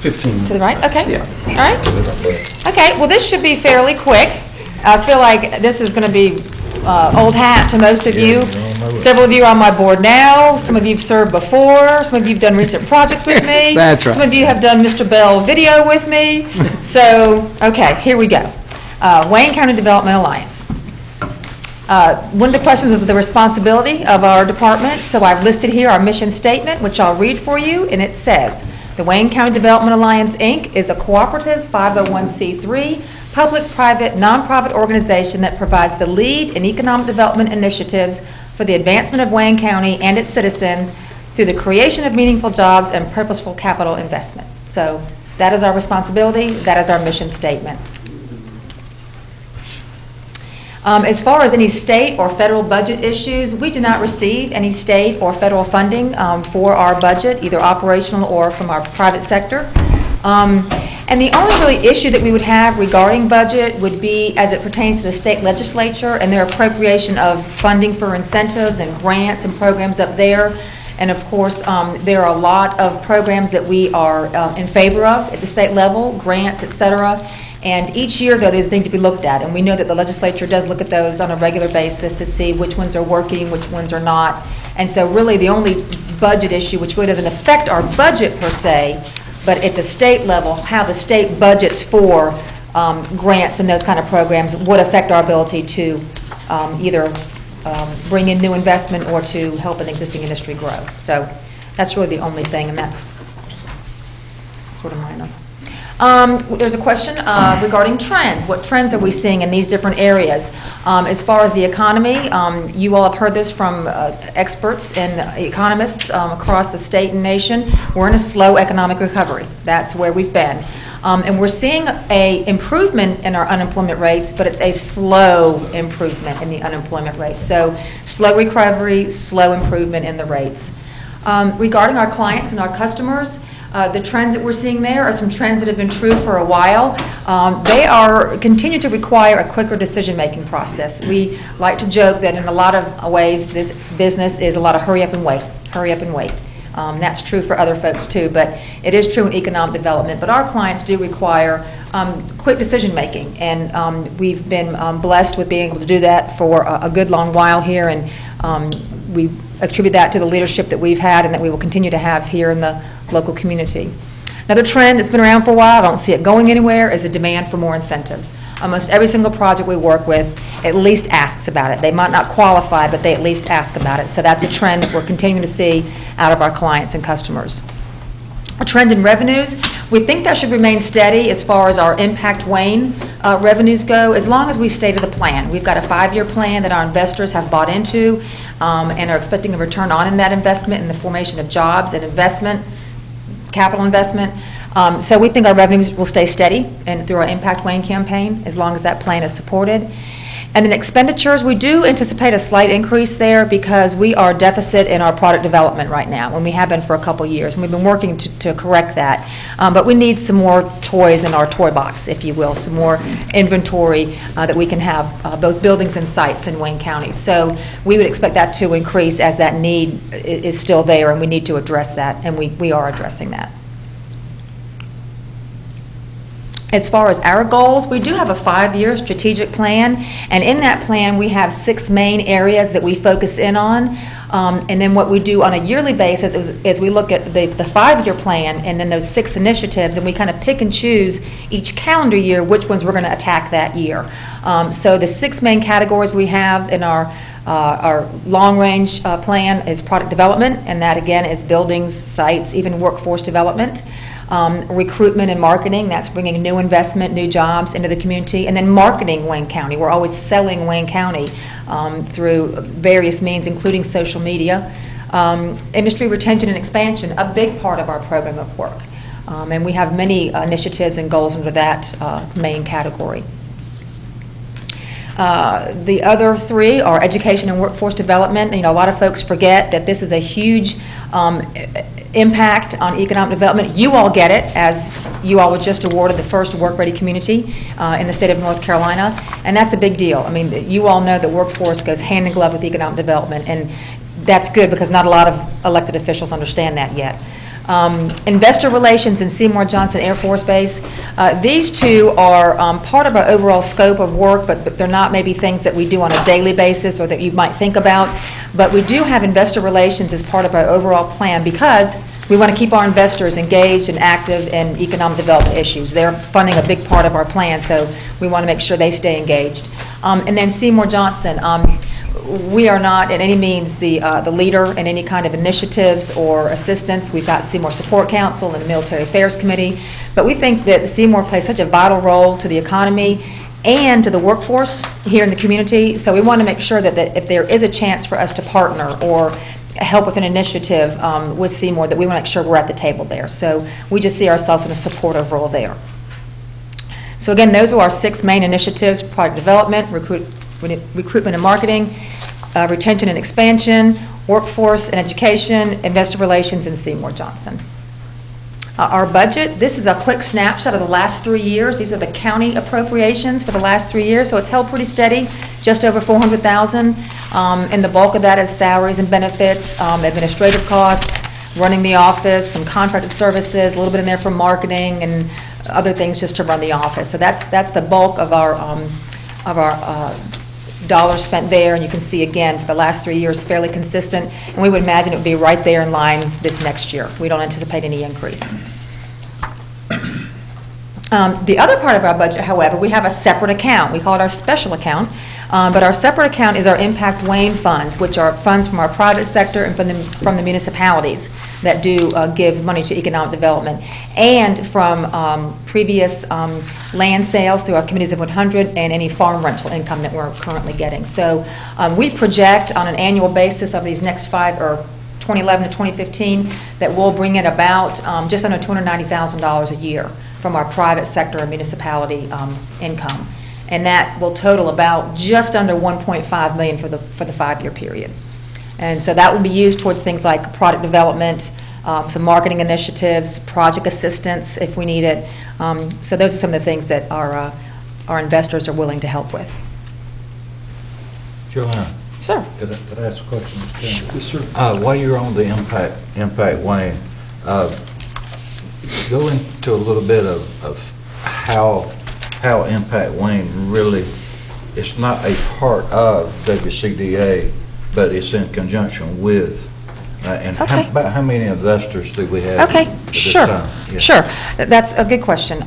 15. To the right? Okay. Yeah. All right. Okay, well, this should be fairly quick. I feel like this is going to be old hat to most of you. Several of you are on my board now. Some of you have served before. Some of you have done recent projects with me. That's right. Some of you have done Mr. Bell video with me. So, okay, here we go. Wayne County Development Alliance. One of the questions was the responsibility of our department, so I've listed here our mission statement, which I'll read for you, and it says, the Wayne County Development Alliance, Inc. is a cooperative 501c3 public-private nonprofit organization that provides the lead in economic development initiatives for the advancement of Wayne County and its citizens through the creation of meaningful jobs and purposeful capital investment. So that is our responsibility, that is our mission statement. As far as any state or federal budget issues, we do not receive any state or federal funding for our budget, either operational or from our private sector. And the only really issue that we would have regarding budget would be as it pertains to the state legislature and their appropriation of funding for incentives and grants and programs up there. And of course, there are a lot of programs that we are in favor of at the state level, grants, et cetera. And each year, though, there's need to be looked at, and we know that the legislature does look at those on a regular basis to see which ones are working, which ones are not. And so really the only budget issue, which really doesn't affect our budget per se, but at the state level, how the state budgets for grants and those kind of programs would affect our ability to either bring in new investment or to help an existing industry grow. So that's really the only thing, and that's sort of minor. There's a question regarding trends. What trends are we seeing in these different areas? As far as the economy, you all have heard this from experts and economists across the state and nation. We're in a slow economic recovery. That's where we've been. And we're seeing an improvement in our unemployment rates, but it's a slow improvement in the unemployment rates. So slow recovery, slow improvement in the rates. Regarding our clients and our customers, the trends that we're seeing there are some trends that have been true for a while. They continue to require a quicker decision-making process. We like to joke that in a lot of ways this business is a lot of hurry up and wait, hurry up and wait. That's true for other folks too, but it is true in economic development. But our clients do require quick decision-making, and we've been blessed with being able to do that for a good long while here, and we attribute that to the leadership that we've had and that we will continue to have here in the local community. Another trend that's been around for a while, I don't see it going anywhere, is the demand for more incentives. Almost every single project we work with at least asks about it. They might not qualify, but they at least ask about it. So that's a trend that we're continuing to see out of our clients and customers. A trend in revenues, we think that should remain steady as far as our Impact Wayne revenues go, as long as we stay to the plan. We've got a 5-year plan that our investors have bought into and are expecting a return on in that investment in the formation of jobs and investment, capital investment. So we think our revenues will stay steady and through our Impact Wayne campaign as long as that plan is supported. And in expenditures, we do anticipate a slight increase there because we are deficit in our product development right now, and we have been for a couple years, and we've been working to correct that. But we need some more toys in our toy box, if you will, some more inventory that we can have, both buildings and sites in Wayne County. So we would expect that to increase as that need is still there, and we need to address that, and we are addressing that. As far as our goals, we do have a 5-year strategic plan, and in that plan we have 6 main areas that we focus in on. And then what we do on a yearly basis is we look at the 5-year plan and then those 6 initiatives, and we kind of pick and choose each calendar year which ones we're going to attack that year. So the 6 main categories we have in our long-range plan is product development, and that again is buildings, sites, even workforce development. Recruitment and marketing, that's bringing new investment, new jobs into the community, and then marketing Wayne County. We're always selling Wayne County through various means, including social media. Industry retention and expansion, a big part of our program of work. And we have many initiatives and goals under that main category. The other 3 are education and workforce development. You know, a lot of folks forget that this is a huge impact on economic development. You all get it, as you all were just awarded the first work-ready community in the state of North Carolina, and that's a big deal. I mean, you all know that workforce goes hand in glove with economic development, and that's good because not a lot of elected officials understand that yet. Investor relations and Seymour Johnson Air Force Base. These two are part of our overall scope of work, but they're not maybe things that we do on a daily basis or that you might think about. But we do have investor relations as part of our overall plan because we want to keep our investors engaged and active in economic development issues. They're funding a big part of our plan, so we want to make sure they stay engaged. And then Seymour Johnson. We are not in any means the leader in any kind of initiatives or assistance. We've got Seymour Support Council and the Military Affairs Committee, but we think that Seymour plays such a vital role to the economy and to the workforce here in the community. So we want to make sure that if there is a chance for us to partner or help with an initiative with Seymour, that we want to make sure we're at the table there. So we just see ourselves in a supportive role there. So again, those are our 6 main initiatives: product development, recruitment and marketing, retention and expansion, workforce and education, investor relations, and Seymour Johnson. Our budget, this is a quick snapshot of the last 3 years. These are the county appropriations for the last 3 years, so it's held pretty steady, just over $400,000. And the bulk of that is salaries and benefits, administrative costs, running the office, some contracted services, a little bit in there for marketing and other things just to run the office. So that's the bulk of our dollars spent there, and you can see again for the last 3 years fairly consistent, and we would imagine it would be right there in line this next year. We don't anticipate any increase. The other part of our budget, however, we have a separate account. We call it our special account, but our separate account is our Impact WANE funds, which are funds from our private sector and from the municipalities that do give money to economic development, and from previous land sales through our committees of 100 and any farm rental income that we're currently getting. So we project on an annual basis of these next 5, or 2011 to 2015, that we'll bring in about just under $290,000 a year from our private sector and municipality income, and that will total about just under $1.5 million for the 5-year period. And so that will be used towards things like product development, some marketing initiatives, project assistance if we need it. So those are some of the things that our investors are willing to help with. Joanna. Sure. Could I ask a question? Yes, sir. While you're on the impact WANE, go into a little bit of how Impact WANE really, it's not a part of WCDA, but it's in conjunction with, and Okay. about how many investors do we have? Okay, at this sure, time? Yeah. sure. That's a good question.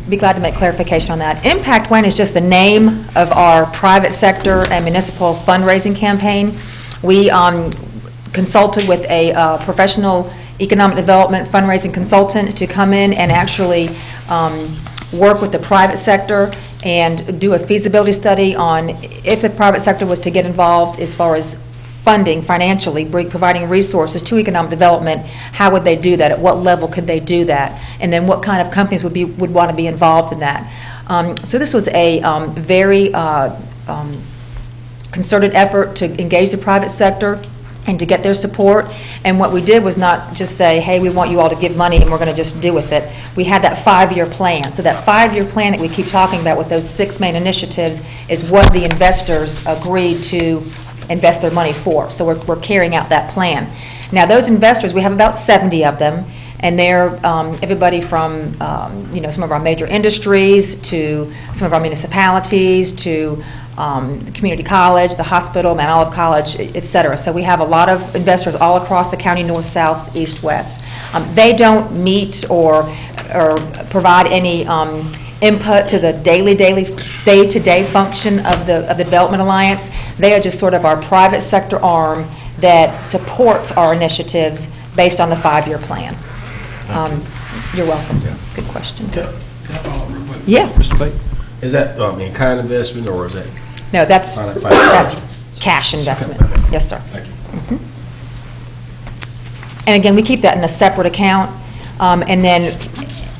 Be glad to make clarification on that. Impact WANE is just the name of our private sector and municipal fundraising campaign. We consulted with a professional economic development fundraising consultant to come in and actually work with the private sector and do a feasibility study on if the private sector was to get involved as far as funding financially, providing resources to economic development, how would they do that? At what level could they do that? And then what kind of companies would want to be involved in that? So this was a very concerted effort to engage the private sector and to get their support. And what we did was not just say, hey, we want you all to give money and we're going to just do with it. We had that 5-year plan. So that 5-year plan that we keep talking about with those 6 main initiatives is what the investors agreed to invest their money for. So we're carrying out that plan. Now those investors, we have about 70 of them, and they're everybody from some of our major industries to some of our municipalities to the community college, the hospital, Mount Olive College, et cetera. So we have a lot of investors all across the county, north, south, east, west. They don't meet or provide any input to the day-to-day function of the Development Alliance. They are just sort of our private sector arm that supports our initiatives based on the 5-year plan. You're welcome. Yeah. Good question. Can I follow up real quick? Yeah. Mr. Pate, is that in-kind investment or is that? No, that's Finance. cash investment. Okay. Yes, sir. Thank you. Mhm. And again, we keep that in a separate account. And then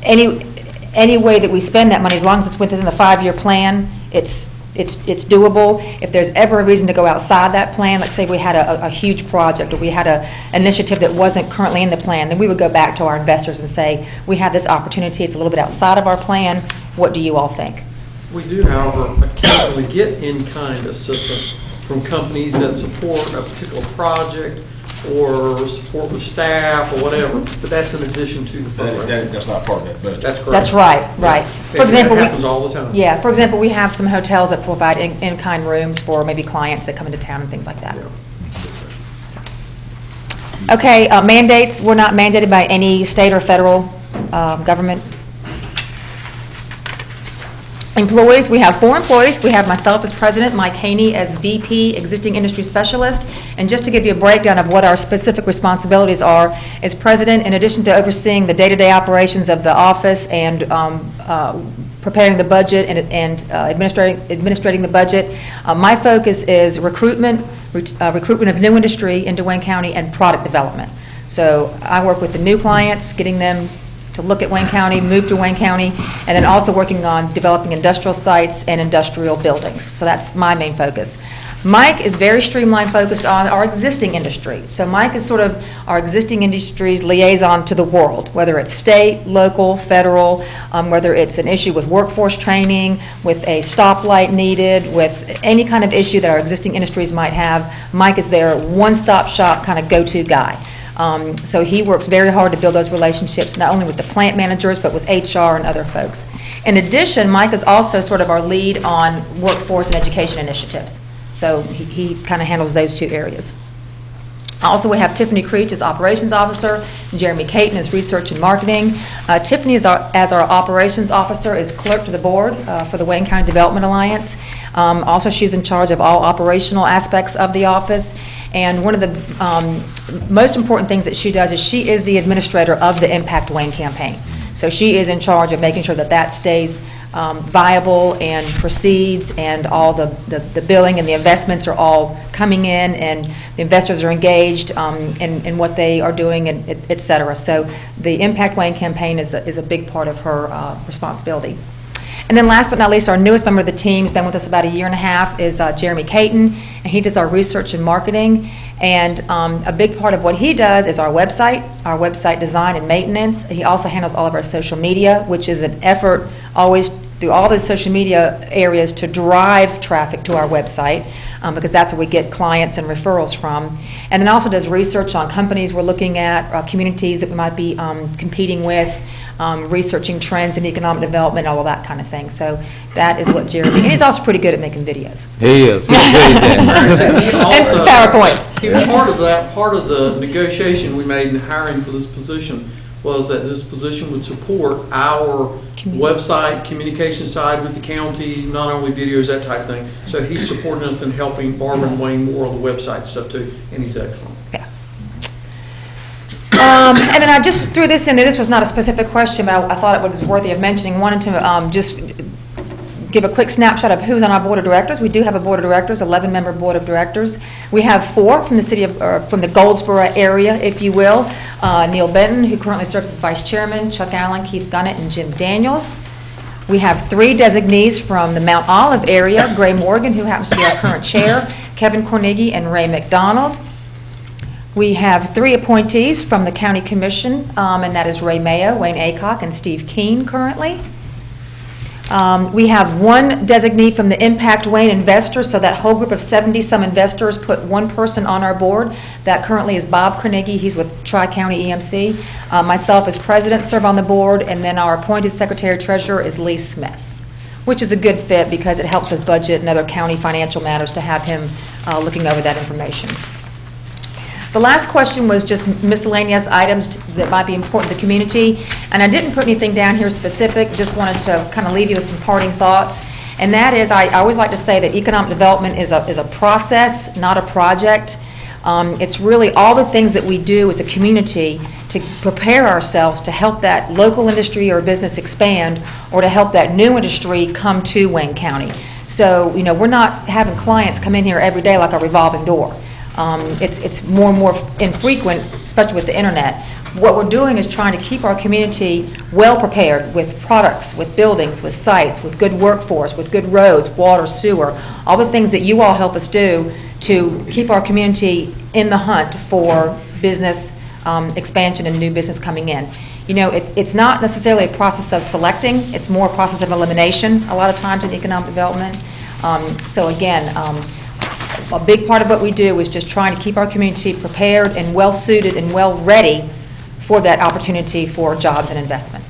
any way that we spend that money, as long as it's within the 5-year plan, it's doable. If there's ever a reason to go outside that plan, let's say we had a huge project or we had an initiative that wasn't currently in the plan, then we would go back to our investors and say, we have this opportunity, it's a little bit outside of our plan, what do you all think? We do, however, occasionally get in-kind assistance from companies that support a particular project or support with staff or whatever, but that's in addition to the fundraising. That's not part of that budget. That's correct. That's right, right. For example, That happens all the time. yeah, for example, we have some hotels that provide in-kind rooms for maybe clients that come into town and things like that. Yeah. Okay, mandates, we're not mandated by any state or federal government. Employees, we have 4 employees. We have myself as president, Mike Haney as VP, Existing Industry Specialist. And just to give you a breakdown of what our specific responsibilities are, as president, in addition to overseeing the day-to-day operations of the office and preparing the budget and administrating the budget, my focus is recruitment of new industry into Wayne County and product development. So I work with the new clients, getting them to look at Wayne County, move to Wayne County, and then also working on developing industrial sites and industrial buildings. So that's my main focus. Mike is very streamlined, focused on our existing industry. So Mike is sort of our existing industry's liaison to the world, whether it's state, local, federal, whether it's an issue with workforce training, with a stoplight needed, with any kind of issue that our existing industries might have. Mike is their one-stop shop kind of go-to guy. So he works very hard to build those relationships, not only with the plant managers, but with HR and other folks. In addition, Mike is also sort of our lead on workforce and education initiatives. So he kind of handles those 2 areas. Also, we have Tiffany Creech as Operations Officer, and Jeremy Caton as Research and Marketing. Tiffany, as our Operations Officer, is Clerk to the Board for the Wayne County Development Alliance. Also, she's in charge of all operational aspects of the office. And one of the most important things that she does is she is the administrator of the Impact Wayne campaign. So she is in charge of making sure that that stays viable and proceeds, and all the billing and the investments are all coming in, and the investors are engaged in what they are doing, and et cetera. So the Impact Wayne campaign is a big part of her responsibility. And then last but not least, our newest member of the team, has been with us about 1.5 years, is Jeremy Caton, and he does our research and marketing. And a big part of what he does is our website design and maintenance. He also handles all of our social media, which is an effort always through all the social media areas to drive traffic to our website, because that's where we get clients and referrals from. And then also does research on companies we're looking at, communities that we might be competing with, researching trends in economic development, all of that kind of thing. So that is what Jeremy, and he's also pretty good at making videos. He is. He's great at that. He also- And PowerPoints. He was part of the negotiation we made in hiring for this position was that this position would support our website, communication side with the county, not only videos, that type of thing. So he's supporting us in helping Barbara and Wayne more on the website stuff too, and he's excellent. Yeah. And then I just threw this in there. This was not a specific question, but I thought it was worthy of mentioning. Wanted to just give a quick snapshot of who's on our board of directors. We do have a board of directors, 11-member board of directors. We have 4 from the city of, from the Goldsboro area, if you will. Neil Benton, who currently serves as vice chairman, Chuck Allen, Keith Gunnett, and Jim Daniels. We have 3 designees from the Mount Olive area, Gray Morgan, who happens to be our current chair, Kevin Cornigi, and Ray McDonald. We have 3 appointees from the county commission, and that is Ray Mayo, Wayne Aycock, and Steve Keene currently. We have 1 designee from the Impact Wayne investors, so that whole group of 70-some investors put 1 person on our board. That currently is Bob Carnegie. He's with Tri-County EMC. Myself as president serve on the board, and then our appointed secretary-treasurer is Lee Smith, which is a good fit because it helps with budget and other county financial matters to have him looking over that information. The last question was just miscellaneous items that might be important to the community, and I didn't put anything down here specific, just wanted to kind of leave you with some parting thoughts, and that is, I always like to say that economic development is a process, not a project. It's really all the things that we do as a community to prepare ourselves to help that local industry or business expand, or to help that new industry come to Wayne County. So, you know, we're not having clients come in here every day like a revolving door. It's more and more infrequent, especially with the internet. What we're doing is trying to keep our community well prepared with products, with buildings, with sites, with good workforce, with good roads, water, sewer, all the things that you all help us do to keep our community in the hunt for business expansion and new business coming in. You know, it's not necessarily a process of selecting, it's more a process of elimination a lot of times in economic development. So again, a big part of what we do is just trying to keep our community prepared and well-suited and well-ready for that opportunity for jobs and investment.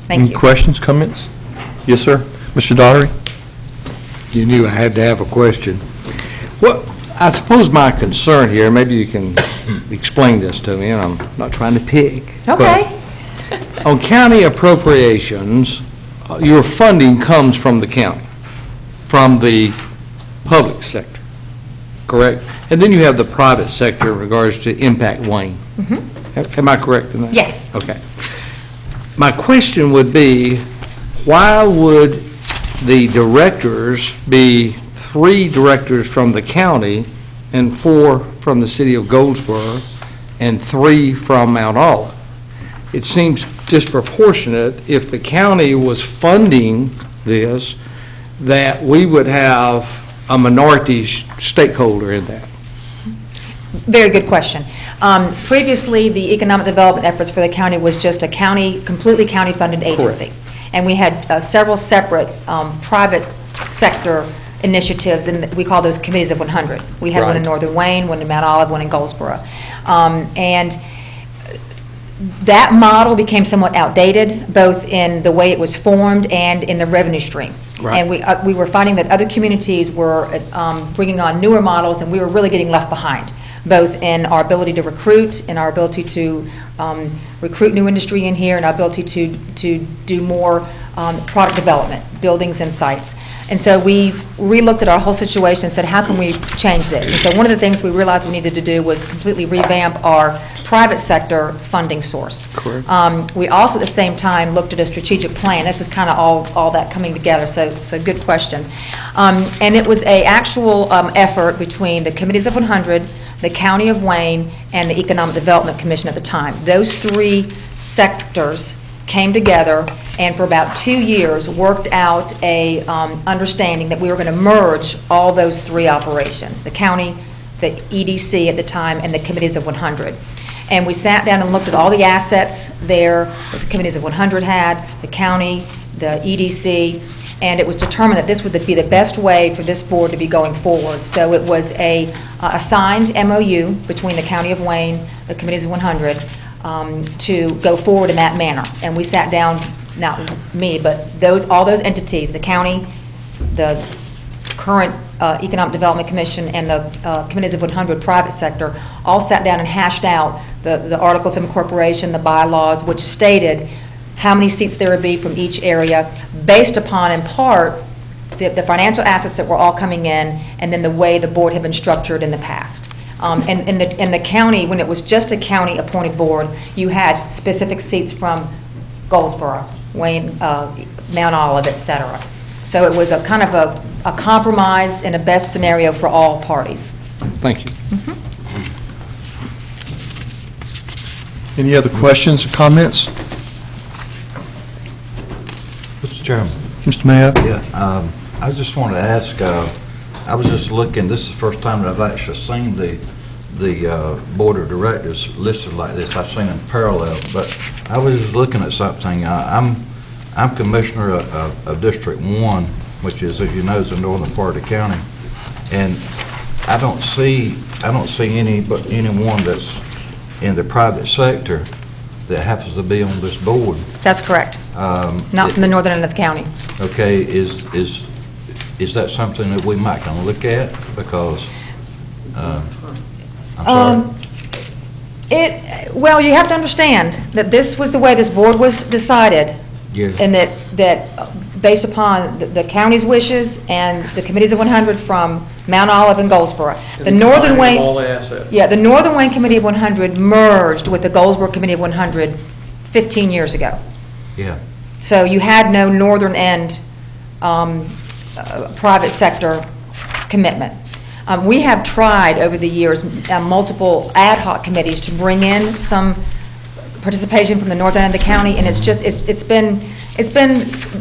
Thank Any you. questions, comments? Yes, sir. Mr. Daugherty? You knew I had to have a question. Well, I suppose my concern here, maybe you can explain this to me, and I'm not trying to pick. Okay. but On county appropriations, your funding comes from the county, from the public sector, correct? And then you have the private sector in regards to Impact Wayne. Am I correct in that? Yes. Okay. My question would be, why would the directors be 3 directors from the county and 4 from the city of Goldsboro and 3 from Mount Olive? It seems disproportionate if the county was funding this, that we would have a minority stakeholder in that. Very good question. Previously, the economic development efforts for the county was just a county, completely county-funded agency. And we had several separate private sector initiatives, and we call those committees of 100. We had one in Right. Northern Wayne, one in Mount Olive, one in Goldsboro. And that model became somewhat outdated, both in the way it was formed and in the revenue stream. Right. And we were finding that other communities were bringing on newer models, and we were really getting left behind, both in our ability to recruit, in our ability to recruit new industry in here, and our ability to do more product development, buildings and sites. And so we re-looked at our whole situation and said, how can we change this? And so one of the things we realized we needed to do was completely revamp our private sector funding source. Correct. We also, at the same time, looked at a strategic plan. This is kind of all that coming together, so good question. And it was a actual effort between the Committees of 100, the County of Wayne, and the Economic Development Commission at the time. Those 3 sectors came together and for about 2 years worked out a understanding that we were going to merge all those 3 operations, the county, the EDC at the time, and the Committees of 100. And we sat down and looked at all the assets there that the Committees of 100 had, the county, the EDC, and it was determined that this would be the best way for this board to be going forward. So it was a signed MOU between the County of Wayne, the Committees of 100, to go forward in that manner. And we sat down, not me, but all those entities, the county, the current Economic Development Commission, and the Committees of 100 private sector, all sat down and hashed out the Articles of Incorporation, the bylaws, which stated how many seats there would be from each area, based upon, in part, the financial assets that were all coming in, and then the way the board had been structured in the past. And the county, when it was just a county-appointed board, you had specific seats from Goldsboro, Wayne, Mount Olive, et cetera. So it was a kind of a compromise and a best scenario for all parties. Thank you. Any other questions or comments? Mr. Chairman. Mr. Mayor? Yeah, I just wanted to ask, I was just looking, this is the first time that I've actually seen the board of directors listed like this. I've seen them parallel, but I was just looking at something. I'm commissioner of District 1, which is, as you know, is the northern part of the county, and I don't see anyone that's in the private sector that happens to be on this board. That's correct. Not from the northern end of the county. Okay, is that something that we might kind of look at? Because, I'm sorry. Well, you have to understand that this was the way this board was decided, Yeah. and that based upon the county's wishes and the Committees of 100 from Mount Olive and Goldsboro. The Northern Combining of all Wayne, the assets. yeah, the Northern Wayne Committee of 100 merged with the Goldsboro Committee of 100 15 years ago. Yeah. So you had no northern end private sector commitment. We have tried over the years multiple ad hoc committees to bring in some participation from the northern end of the county, and it's been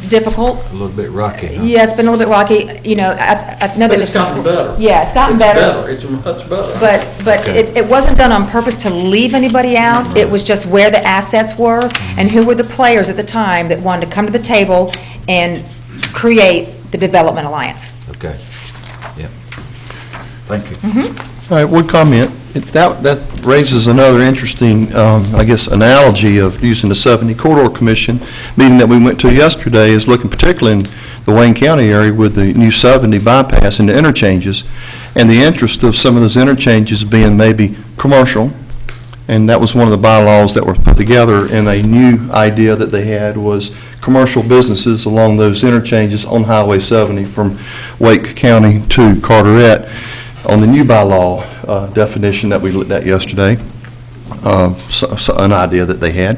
difficult. A little bit rocky, huh? Yeah, it's been a little bit rocky. You know, I know that But it's gotten better. Yeah, it's gotten better. It's much better. But Okay. it wasn't done on purpose to leave anybody out. It was just where the assets were and who were the players at the time that wanted to come to the table and create the Development Alliance. Okay, yeah. Thank you. All right, one comment. That raises another interesting, I guess, analogy of using the 70 Corridor Commission meeting that we went to yesterday is looking particularly in the Wayne County area with the new 70 bypass and the interchanges, and the interest of some of those interchanges being maybe commercial, and that was one of the bylaws that were put together, and a new idea that they had was commercial businesses along those interchanges on Highway 70 from Wake County to Carteret on the new bylaw definition that we looked at yesterday, an idea that they had.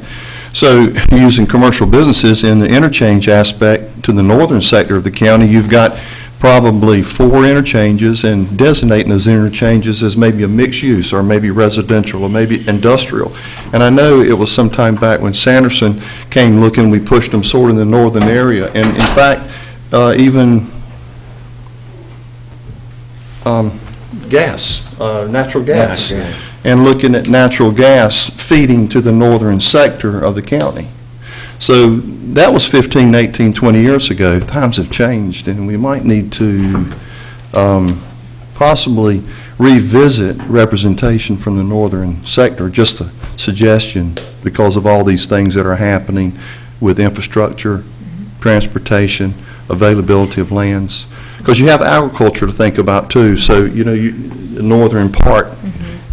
So using commercial businesses in the interchange aspect to the northern sector of the county, you've got probably 4 interchanges, and designating those interchanges as maybe a mixed use or maybe residential or maybe industrial. And I know it was some time back when Sanderson came looking, we pushed them sort of in the northern area. And in fact, even natural gas, and looking at natural gas feeding to the northern sector of the county. So that was 15, 18, 20 years ago. Times have changed, and we might need to possibly revisit representation from the northern sector, just a suggestion, because of all these things that are happening with infrastructure, transportation, availability of lands. Because you have agriculture to think about too, so the northern part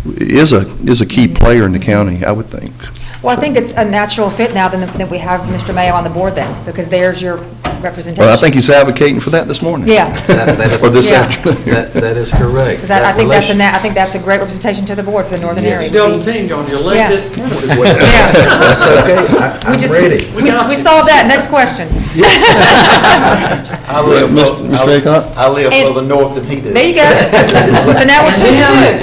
is a key player in the county, I would think. Well, I think it's a natural fit now that we have Mr. Mayo on the board then, because there's your representation. Well, I think he's advocating for that this morning. Yeah. Or this Yeah. afternoon. That is correct. 'Cause I think that's a great representation to the board for the northern area. Double teamed on you, elected. Yeah. That's okay, I'm ready. We solved that. Next question. I live Mr. Aycock? I live And- further north than he does. There you go. So now we're 2-2.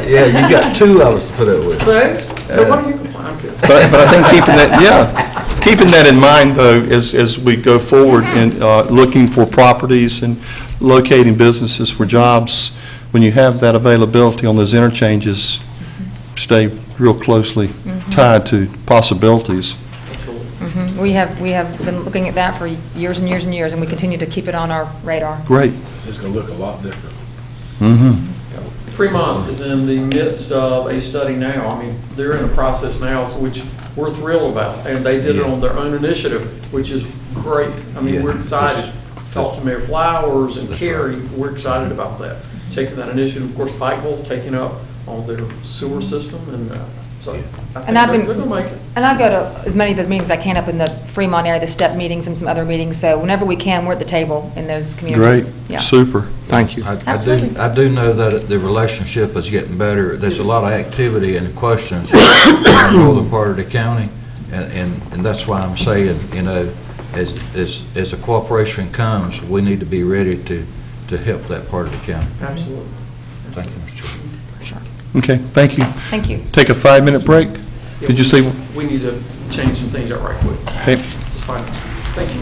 Yeah, you got 2 of us to put up with. So what do you, I'm kidding. But I think keeping that in mind, though, as we go forward in looking for properties and locating businesses for jobs, when you have that availability on those interchanges, stay real closely tied to possibilities. We have been looking at that for years and years and years, and we continue to keep it on our radar. Great. It's just gonna look a lot different. Fremont is in the midst of a study now. I mean, they're in a process now, so which we're thrilled about. And they did it on their own initiative, which is great. I mean, we're excited. Talked to Mayor Flowers and Kerry. We're excited about that. Taking that initiative. Of course, Pikeville taking up on their sewer system, and so I think they're going to make it. And I go to as many of those meetings as I can up in the Fremont area, the STEP meetings and some other meetings. So whenever we can, we're at the table in those communities. Great. Yeah. Super. Thank you. Absolutely. I do know that the relationship is getting better. There's a lot of activity and questions in the northern part of the county, and that's why I'm saying, as a cooperation comes, we need to be ready to help that part of the county. Absolutely. Thank you, Mr. Chairman. Okay, thank you. Thank you. Take a 5-minute break. Did you say? We need to change some things out right quick. Okay. It's fine. Thank you.